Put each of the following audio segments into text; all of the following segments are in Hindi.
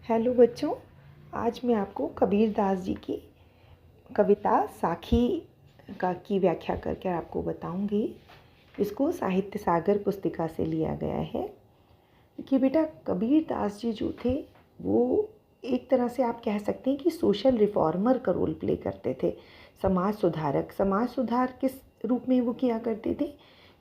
हेलो बच्चों, आज मैं आपको कबीर दास जी की कविता साखी की व्याख्या करके आपको बताऊंगी। इसको साहित्य सागर पुस्तिका से लिया गया है कि बेटा कबीर दास जी जो थे वो एक तरह से आप कह सकते हैं कि सोशल रिफॉर्मर का रोल प्ले करते थे। समाज सुधारक। समाज सुधार किस रूप में वो किया करते थे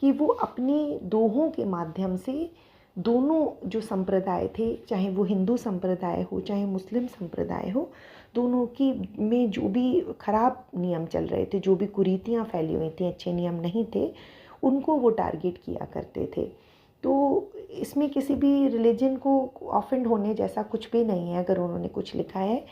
कि वो अपने दोहों के माध्यम से दोनों जो संप्रदाय थे, चाहे वो हिंदू संप्रदाय हो चाहे मुस्लिम संप्रदाय हो, दोनों की में जो भी खराब नियम चल रहे थे, जो भी कुरीतियाँ फैली हुई थी, अच्छे नियम नहीं थे, उनको वो टारगेट किया करते थे। तो इसमें किसी भी रिलीजन को ऑफेंड होने जैसा कुछ भी नहीं है। अगर उन्होंने कुछ लिखा है,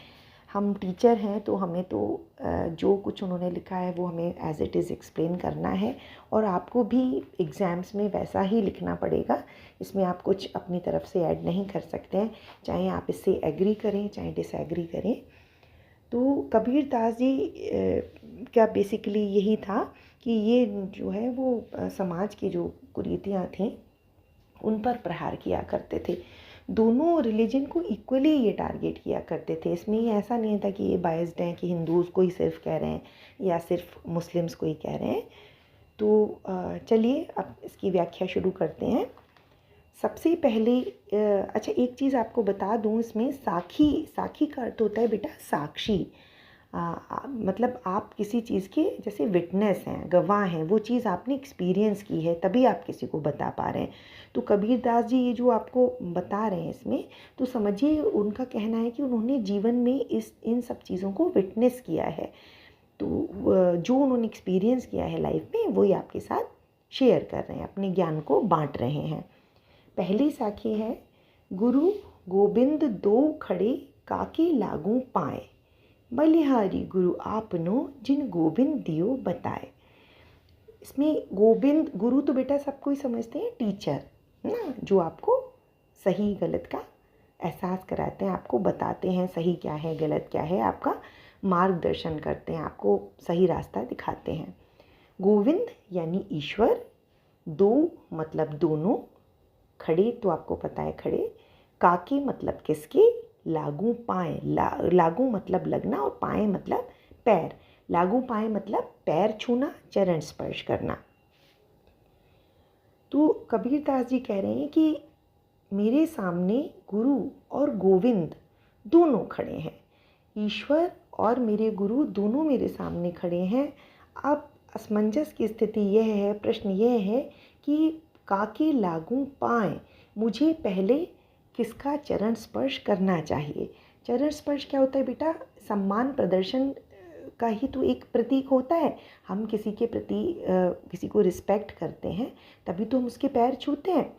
हम टीचर हैं तो हमें तो जो कुछ उन्होंने लिखा है वो हमें एज इट इज़ एक्सप्लेन करना है, और आपको भी एग्ज़ाम्स में वैसा ही लिखना पड़ेगा। इसमें आप कुछ अपनी तरफ से ऐड नहीं कर सकते हैं, चाहे आप इससे एग्री करें चाहे डिसएग्री करें। तो कबीर दास जी का बेसिकली यही था कि ये जो है वो समाज की जो कुरीतियाँ थीं उन पर प्रहार किया करते थे। दोनों रिलीजन को इक्वली ये टारगेट किया करते थे। इसमें ये ऐसा नहीं था कि ये बायस्ड हैं कि हिंदूज़ को ही सिर्फ कह रहे हैं या सिर्फ मुस्लिम्स को ही कह रहे हैं। तो चलिए अब इसकी व्याख्या शुरू करते हैं। सबसे पहले अच्छा एक चीज़ आपको बता दूं, इसमें साखी का अर्थ होता है बेटा साक्षी। मतलब आप किसी चीज़ के जैसे विटनेस हैं, गवाह हैं, वो चीज़ आपने एक्सपीरियंस की है तभी आप किसी को बता पा रहे हैं। तो कबीर दास जी ये जो आपको बता रहे हैं इसमें, तो समझिए उनका कहना है कि उन्होंने जीवन में इन सब चीज़ों को विटनेस किया है। तो जो उन्होंने एक्सपीरियंस किया है लाइफ में वही आपके साथ शेयर कर रहे हैं, अपने ज्ञान को बांट रहे हैं। पहली साखी है, गुरु गोबिंद दो खड़े काके लागू पाए, बलिहारी गुरु आपनो जिन गोविंद दियो बताए। इसमें गोविंद गुरु तो बेटा सबको ही समझते हैं, टीचर ना, जो आपको सही गलत का एहसास कराते हैं, आपको बताते हैं सही क्या है गलत क्या है, आपका मार्गदर्शन करते हैं, आपको सही रास्ता दिखाते हैं। गोविंद यानी ईश्वर, दो मतलब दोनों, खड़े तो आपको पता है खड़े, काके मतलब किसके, लागू पाए, लागू मतलब लगना और पाए मतलब पैर। लागू पाए मतलब पैर छूना, चरण स्पर्श करना। तो कबीर दास जी कह रहे हैं कि मेरे सामने गुरु और गोविंद दोनों खड़े हैं, ईश्वर और मेरे गुरु दोनों मेरे सामने खड़े हैं। अब असमंजस की स्थिति यह है, प्रश्न यह है कि काके लागू पाए, मुझे पहले किसका चरण स्पर्श करना चाहिए। चरण स्पर्श क्या होता है बेटा, सम्मान प्रदर्शन का ही तो एक प्रतीक होता है। हम किसी के प्रति किसी को रिस्पेक्ट करते हैं तभी तो हम उसके पैर छूते हैं।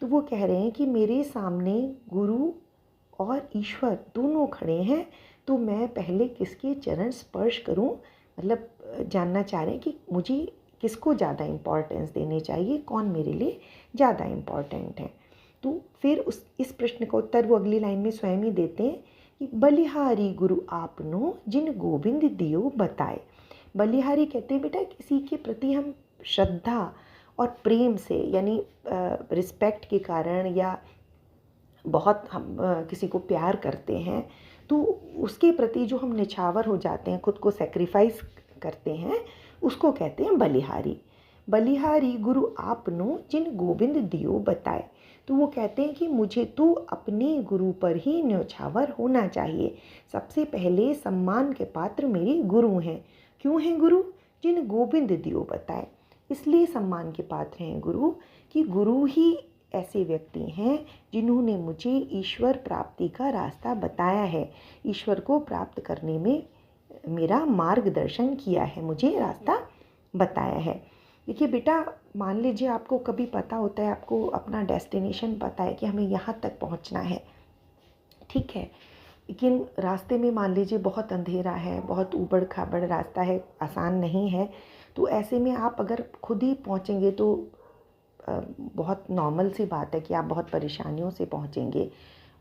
तो वो कह रहे हैं कि मेरे सामने गुरु और ईश्वर दोनों खड़े हैं, तो मैं पहले किसके चरण स्पर्श करूं, मतलब जानना चाह रहे हैं कि मुझे किसको ज़्यादा इम्पोर्टेंस देनी चाहिए, कौन मेरे लिए ज़्यादा इम्पोर्टेंट है। तो फिर इस प्रश्न का उत्तर वो अगली लाइन में स्वयं ही देते हैं कि बलिहारी गुरु आपनो जिन गोविंद दियो बताए। बलिहारी कहते हैं बेटा किसी के प्रति हम श्रद्धा और प्रेम से, यानी रिस्पेक्ट के कारण या बहुत हम किसी को प्यार करते हैं तो उसके प्रति जो हम निछावर हो जाते हैं, खुद को सेक्रीफाइस करते हैं, उसको कहते हैं बलिहारी। बलिहारी गुरु आपनो जिन गोविंद दियो बताए। तो वो कहते हैं कि मुझे तो अपने गुरु पर ही न्यौछावर होना चाहिए। सबसे पहले सम्मान के पात्र मेरे गुरु हैं। क्यों हैं गुरु? जिन गोविंद दियो बताए, इसलिए सम्मान के पात्र हैं गुरु कि गुरु ही ऐसे व्यक्ति हैं जिन्होंने मुझे ईश्वर प्राप्ति का रास्ता बताया है, ईश्वर को प्राप्त करने में मेरा मार्गदर्शन किया है, मुझे रास्ता बताया है। देखिए बेटा, मान लीजिए आपको कभी पता होता है, आपको अपना डेस्टिनेशन पता है कि हमें यहाँ तक पहुँचना है, ठीक है, लेकिन रास्ते में मान लीजिए बहुत अंधेरा है, बहुत ऊबड़ खाबड़ रास्ता है, आसान नहीं है। तो ऐसे में आप अगर खुद ही पहुँचेंगे तो बहुत नॉर्मल सी बात है कि आप बहुत परेशानियों से पहुँचेंगे।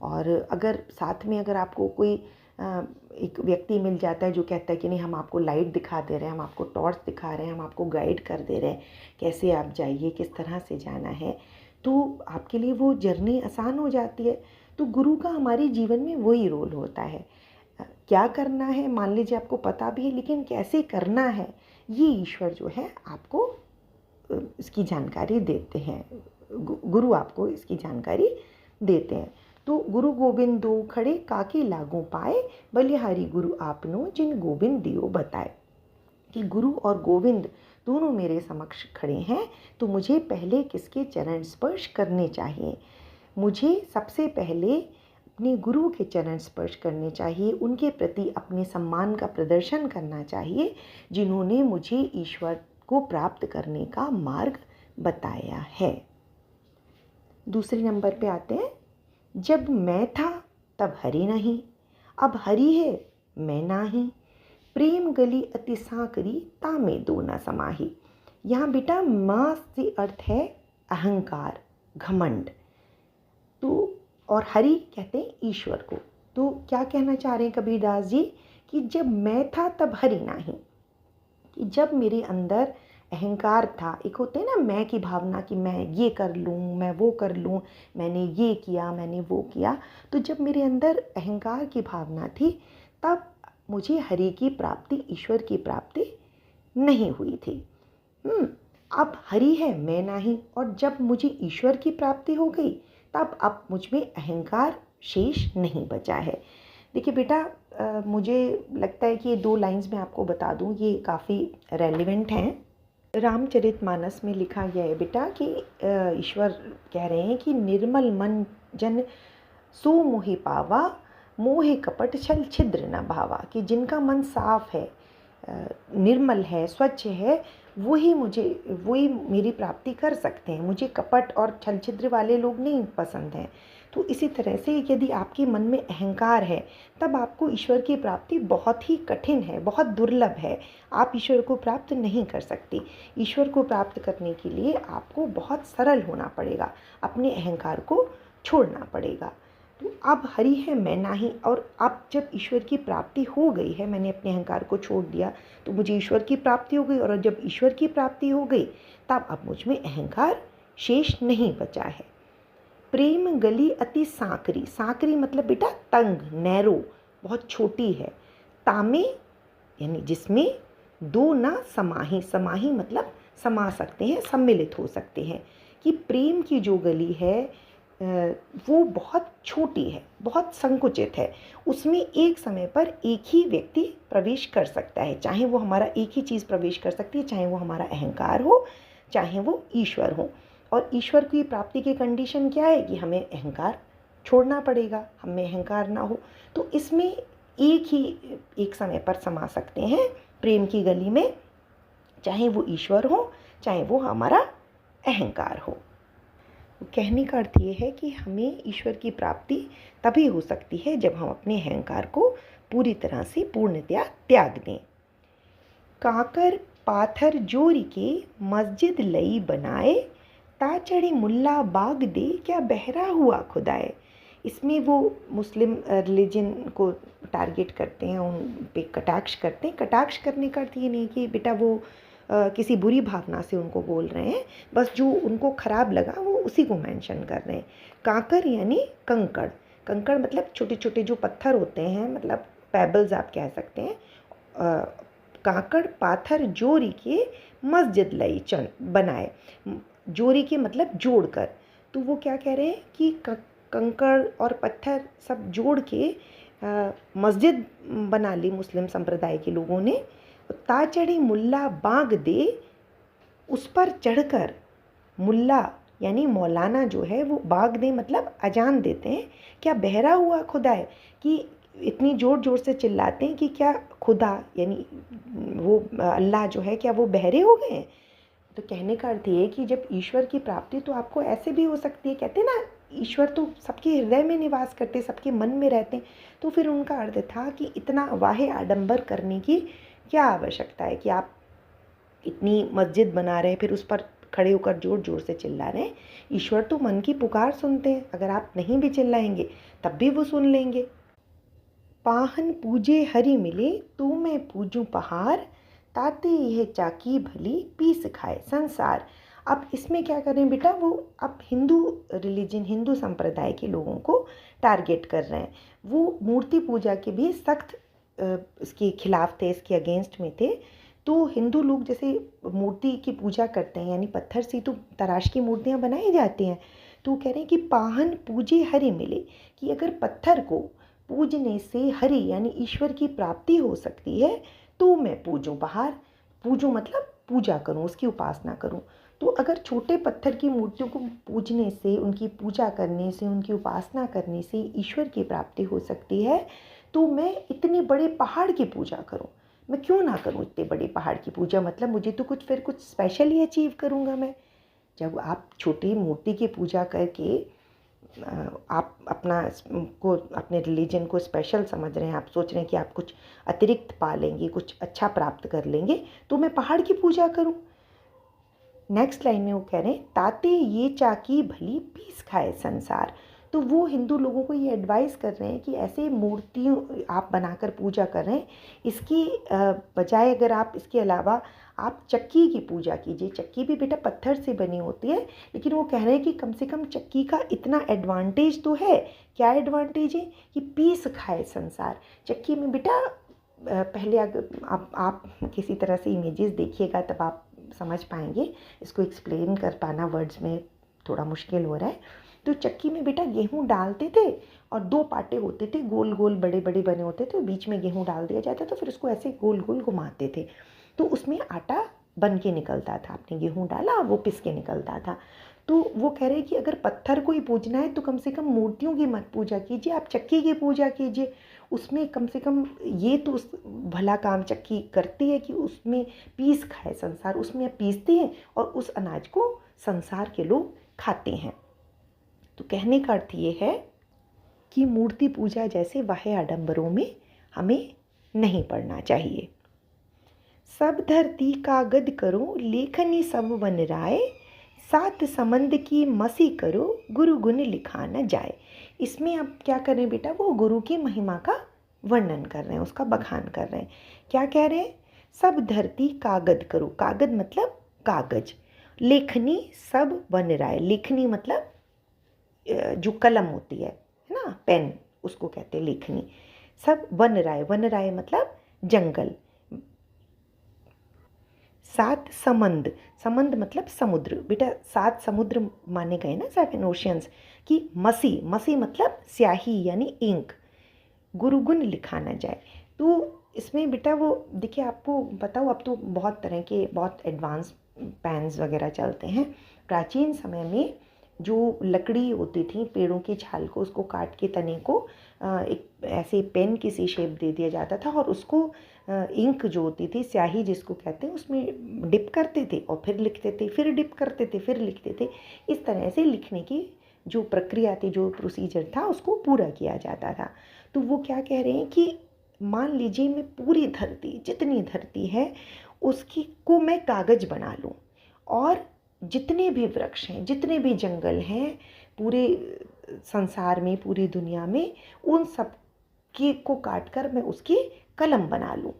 और अगर साथ में अगर आपको कोई एक व्यक्ति मिल जाता है जो कहता है कि नहीं हम आपको लाइट दिखा दे रहे हैं, हम आपको टॉर्च दिखा रहे हैं, हम आपको गाइड कर दे रहे हैं कैसे आप जाइए, किस तरह से जाना है, तो आपके लिए वो जर्नी आसान हो जाती है। तो तो गुरु का हमारे जीवन में वही रोल होता है। क्या करना है मान लीजिए आपको पता भी है, लेकिन कैसे करना है ये ईश्वर जो है आपको इसकी जानकारी देते हैं। गुरु आपको इसकी जानकारी देते हैं। तो गुरु गोविंद दो खड़े काके लागू पाए, बलिहारी गुरु आपनो जिन गोविंद दियो बताए। कि गुरु और गोविंद दोनों मेरे समक्ष खड़े हैं, तो मुझे पहले किसके चरण स्पर्श करने चाहिए? मुझे सबसे पहले अपने गुरु के चरण स्पर्श करने चाहिए, उनके प्रति अपने सम्मान का प्रदर्शन करना चाहिए, जिन्होंने मुझे ईश्वर को प्राप्त करने का मार्ग बताया है। दूसरे नंबर पे आते हैं, जब मैं था तब हरि नहीं, अब हरि है मैं नाही, प्रेम गली अति सांकरी तामे दो न समाही। यहाँ बेटा माँ से अर्थ है अहंकार, घमंड। तो और हरि कहते हैं ईश्वर को। तो क्या कहना चाह रहे हैं कबीरदास जी कि जब मैं था तब हरि नाही, कि जब मेरे अंदर अहंकार था, एक होते हैं ना मैं की भावना कि मैं ये कर लूँ, मैं वो कर लूँ, मैंने ये किया, मैंने वो किया, तो जब मेरे अंदर अहंकार की भावना थी तब मुझे हरि की प्राप्ति, ईश्वर की प्राप्ति नहीं हुई थी। अब हरि है मैं नहीं, और जब मुझे ईश्वर की प्राप्ति हो गई तब अब मुझ में अहंकार शेष नहीं बचा है। देखिए बेटा, मुझे लगता है कि ये 2 लाइंस मैं आपको बता दूं, ये काफ़ी रेलिवेंट हैं। रामचरितमानस में लिखा गया है बेटा कि ईश्वर कह रहे हैं कि निर्मल मन जन सो मोहि पावा, मोहे कपट छल छिद्र न भावा। कि जिनका मन साफ है, निर्मल है, स्वच्छ है, वही मेरी प्राप्ति कर सकते हैं। मुझे कपट और छल छिद्र वाले लोग नहीं पसंद हैं। तो इसी तरह से यदि आपके मन में अहंकार है तब आपको ईश्वर की प्राप्ति बहुत ही कठिन है, बहुत दुर्लभ है। आप ईश्वर को प्राप्त नहीं कर सकते। ईश्वर को प्राप्त करने के लिए आपको बहुत सरल होना पड़ेगा, अपने अहंकार को छोड़ना पड़ेगा। तो अब हरि है मैं नाही, और अब जब ईश्वर की प्राप्ति हो गई है, मैंने अपने अहंकार को छोड़ दिया तो मुझे ईश्वर की प्राप्ति हो गई, और जब ईश्वर की प्राप्ति हो गई तब अब मुझ में अहंकार शेष नहीं बचा है। प्रेम गली अति सांकरी, सांकरी मतलब बेटा तंग, नैरो, बहुत छोटी है। तामे यानी जिसमें दो ना समाही, समाही मतलब समा सकते हैं, सम्मिलित हो सकते हैं। कि प्रेम की जो गली है वो बहुत छोटी है, बहुत संकुचित है, उसमें एक समय पर एक ही व्यक्ति प्रवेश कर सकता है। चाहे वो हमारा एक ही चीज़ प्रवेश कर सकती है, चाहे वो हमारा अहंकार हो, चाहे वो ईश्वर हो। और ईश्वर की प्राप्ति की कंडीशन क्या है कि हमें अहंकार छोड़ना पड़ेगा, हमें अहंकार ना हो। तो इसमें एक समय पर समा सकते हैं प्रेम की गली में, चाहे वो ईश्वर हो, चाहे वो हमारा अहंकार हो। कहने का अर्थ ये है कि हमें ईश्वर की प्राप्ति तभी हो सकती है जब हम अपने अहंकार को पूरी तरह से पूर्णतया त्याग दें। काकर पाथर जोरी के मस्जिद लई बनाए, ता चढ़ी मुल्ला बाग दे क्या बहरा हुआ खुदाए। इसमें वो मुस्लिम रिलीजन को टारगेट करते हैं, उन पे कटाक्ष करते हैं। कटाक्ष करने का अर्थ ये नहीं कि बेटा वो किसी बुरी भावना से उनको बोल रहे हैं, बस जो उनको खराब लगा वो उसी को मेंशन कर रहे हैं। काकर यानी कंकड़, कंकड़ मतलब छोटे छोटे जो पत्थर होते हैं, मतलब पेबल्स आप कह सकते हैं। काकड़ पाथर जोरी के मस्जिद लई चन बनाए, जोरी के मतलब जोड़कर। तो वो क्या कह रहे हैं कि कंकड़ और पत्थर सब जोड़ के मस्जिद बना ली मुस्लिम संप्रदाय के लोगों ने। ता चढ़ी मुल्ला बाग दे, उस पर चढ़कर मुल्ला यानी मौलाना जो है वो बाग दे मतलब अजान देते हैं। क्या बहरा हुआ खुदा है, कि इतनी ज़ोर ज़ोर से चिल्लाते हैं कि क्या खुदा यानी वो अल्लाह जो है क्या वो बहरे हो गए हैं। तो कहने का अर्थ ये कि जब ईश्वर की प्राप्ति तो आपको ऐसे भी हो सकती है। कहते हैं ना ईश्वर तो सबके हृदय में निवास करते, सबके मन में रहते हैं। तो फिर उनका अर्थ था कि इतना वाहे आडंबर करने की क्या आवश्यकता है कि आप इतनी मस्जिद बना रहे हैं, फिर उस पर खड़े होकर ज़ोर ज़ोर से चिल्ला रहे हैं। ईश्वर तो मन की पुकार सुनते हैं, अगर आप नहीं भी चिल्लाएंगे तब भी वो सुन लेंगे। पाहन पूजे हरि मिले, तू मैं पूजूं पहाड़, ताते यह चाकी भली पीस खाए संसार। अब इसमें क्या करें बेटा, वो अब हिंदू रिलीजन, हिंदू संप्रदाय के लोगों को टारगेट कर रहे हैं। वो मूर्ति पूजा के भी सख्त इसके खिलाफ थे, इसके अगेंस्ट में थे। तो हिंदू लोग जैसे मूर्ति की पूजा करते हैं, यानी पत्थर से तो तराश की मूर्तियाँ बनाई जाती हैं, तो कह रहे हैं कि पाहन पूजे हरि मिले, कि अगर पत्थर को पूजने से हरि यानी ईश्वर की प्राप्ति हो सकती है तो मैं पूजूं, बाहर पूजूं मतलब पूजा करूं, उसकी उपासना करूं। तो अगर छोटे पत्थर की मूर्तियों को पूजने से, उनकी पूजा करने से, उनकी उपासना करने से ईश्वर की प्राप्ति हो सकती है, तो मैं इतने बड़े पहाड़ की पूजा करूं, मैं क्यों ना करूं इतने बड़े पहाड़ की पूजा, मतलब मुझे तो कुछ स्पेशल ही अचीव करूंगा मैं। जब आप छोटी मूर्ति की पूजा करके आप अपने रिलीजन को स्पेशल समझ रहे हैं, आप सोच रहे हैं कि आप कुछ अतिरिक्त पा लेंगे, कुछ अच्छा प्राप्त कर लेंगे, तो मैं पहाड़ की पूजा करूं। नेक्स्ट लाइन में वो कह रहे हैं, ताते ये चाकी भली पीस खाए संसार। तो वो हिंदू लोगों को ये एडवाइस कर रहे हैं कि ऐसे मूर्तियों आप बनाकर पूजा कर रहे हैं, इसकी बजाय अगर आप इसके अलावा आप चक्की की पूजा कीजिए। चक्की भी बेटा पत्थर से बनी होती है, लेकिन वो कह रहे हैं कि कम से कम चक्की का इतना एडवांटेज तो है। क्या एडवांटेज है? कि पीस खाए संसार। चक्की में बेटा पहले अगर आप किसी तरह से इमेजेस देखिएगा तब आप समझ पाएंगे, इसको एक्सप्लेन कर पाना वर्ड्स में थोड़ा मुश्किल हो रहा है। तो चक्की में बेटा गेहूं डालते थे और दो पाटे होते थे, गोल गोल बड़े बड़े बने होते थे, बीच में गेहूं डाल दिया जाता था, फिर उसको ऐसे गोल गोल घुमाते थे, तो उसमें आटा बन के निकलता था। आपने गेहूं डाला, वो पिस के निकलता था। तो वो कह रहे हैं कि अगर पत्थर को ही पूजना है तो कम से कम मूर्तियों की मत पूजा कीजिए, आप चक्की की पूजा कीजिए। उसमें कम से कम ये तो उस भला काम चक्की करती है कि उसमें पीस खाए संसार, उसमें पीसते हैं और उस अनाज को संसार के लोग खाते हैं। तो कहने का अर्थ ये है कि मूर्ति पूजा जैसे बाह्य आडंबरों में हमें नहीं पड़ना चाहिए। सब धरती कागद करो, लेखनी सब वन राय, सात समंद की मसी करो, गुरु गुण लिखा न जाए। इसमें अब क्या करें बेटा, वो गुरु की महिमा का वर्णन कर रहे हैं, उसका बखान कर रहे हैं। क्या कह रहे हैं? सब धरती कागद करो, कागद मतलब कागज, लेखनी सब वन राय, लेखनी मतलब जो कलम होती है ना, पेन, उसको कहते हैं लेखनी। सब वन राय, वन राय मतलब जंगल। सात समंद, समंद मतलब समुद्र, बेटा 7 समुद्र माने गए ना, 7 ओशियंस की। मसी, मसी मतलब स्याही यानी इंक। गुरु गुण लिखा न जाए। तो इसमें बेटा वो देखिए, आपको बताओ, अब तो बहुत तरह के बहुत एडवांस पेन्स वगैरह चलते हैं। प्राचीन समय में जो लकड़ी होती थी, पेड़ों की छाल को, उसको काट के तने को एक ऐसे पेन की सी शेप दे दिया जाता था और उसको इंक जो होती थी, स्याही जिसको कहते हैं, उसमें डिप करते थे और फिर लिखते थे, फिर डिप करते थे, फिर लिखते थे। इस तरह से लिखने की जो प्रक्रिया थी, जो प्रोसीजर था, उसको पूरा किया जाता था। तो वो क्या कह रहे हैं कि मान लीजिए मैं पूरी धरती, जितनी धरती है उसकी को मैं कागज बना लूँ, और जितने भी वृक्ष हैं, जितने भी जंगल हैं पूरे संसार में, पूरी दुनिया में, उन सब की को काट कर मैं उसकी कलम बना लूँ।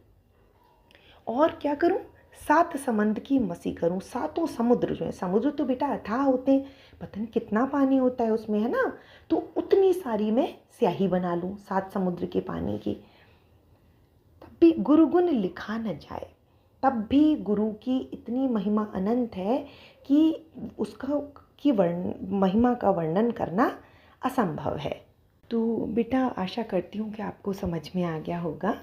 और क्या करूँ? 7 समंद की मसी करूँ। 7 समुद्र जो है, समुद्र तो बेटा अथाह होते हैं, पता नहीं कितना पानी होता है उसमें, है ना, तो उतनी सारी मैं स्याही बना लूँ 7 समुद्र के पानी की। तब भी गुरु गुण लिखा न जाए, तब भी गुरु की इतनी महिमा अनंत है कि उसका महिमा का वर्णन करना असंभव है। तो बेटा आशा करती हूँ कि आपको समझ में आ गया होगा।